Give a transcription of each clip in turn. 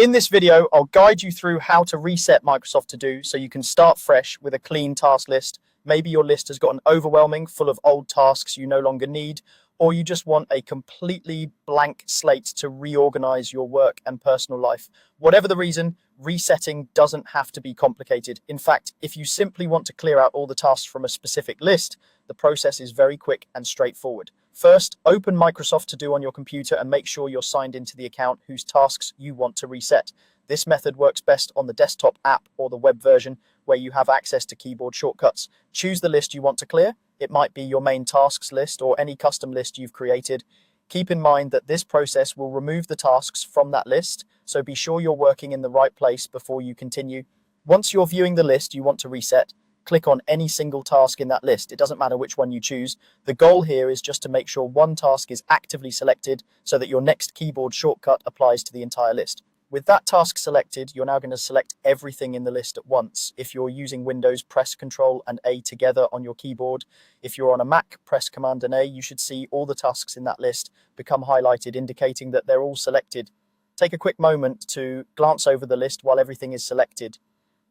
In this video, I'll guide you through how to reset Microsoft To Do so you can start fresh with a clean task list. Maybe your list has gotten overwhelming, full of old tasks you no longer need, or you just want a completely blank slate to reorganize your work and personal life. Whatever the reason, resetting doesn't have to be complicated. In fact, if you simply want to clear out all the tasks from a specific list, the process is very quick and straightforward. First, open Microsoft To Do on your computer and make sure you're signed into the account whose tasks you want to reset. This method works best on the desktop app or the web version where you have access to keyboard shortcuts. Choose the list you want to clear. It might be your main tasks list or any custom list you've created. Keep in mind that this process will remove the tasks from that list, so be sure you're working in the right place before you continue. Once you're viewing the list you want to reset, click on any single task in that list. It doesn't matter which one you choose. The goal here is just to make sure one task is actively selected so that your next keyboard shortcut applies to the entire list. With that task selected, you're now going to select everything in the list at once. If you're using Windows, press Ctrl and A together on your keyboard. If you're on a Mac, press Command and A. You should see all the tasks in that list become highlighted, indicating that they're all selected. Take a quick moment to glance over the list while everything is selected.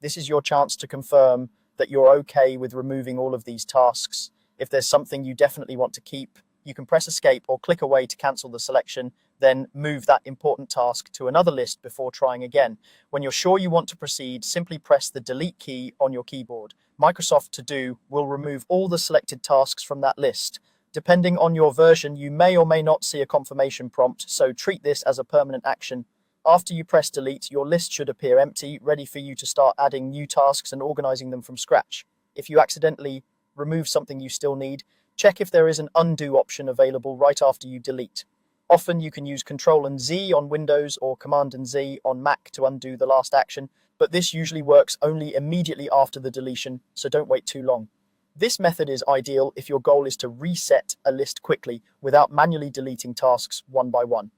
This is your chance to confirm that you're okay with removing all of these tasks. If there's something you definitely want to keep, you can press Escape or click away to cancel the selection, then move that important task to another list before trying again. When you're sure you want to proceed, simply press the Delete key on your keyboard. Microsoft To Do will remove all the selected tasks from that list. Depending on your version, you may or may not see a confirmation prompt, so treat this as a permanent action. After you press delete, your list should appear empty, ready for you to start adding new tasks and organizing them from scratch. If you accidentally remove something you still need, check if there is an undo option available right after you delete. Often you can use Ctrl and Z on Windows or Command and Z on Mac to undo the last action, but this usually works only immediately after the deletion, so don't wait too long. This method is ideal if your goal is to reset a list quickly without manually deleting tasks one by one.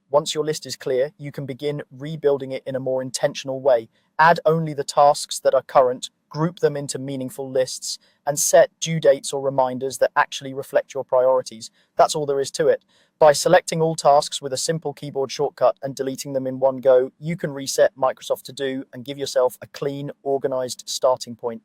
Once your list is clear, you can begin rebuilding it in a more intentional way. Add only the tasks that are current, group them into meaningful lists, and set due dates or reminders that actually reflect your priorities. That's all there is to it. By selecting all tasks with a simple keyboard shortcut and deleting them in one go, you can reset Microsoft To Do and give yourself a clean, organized starting point.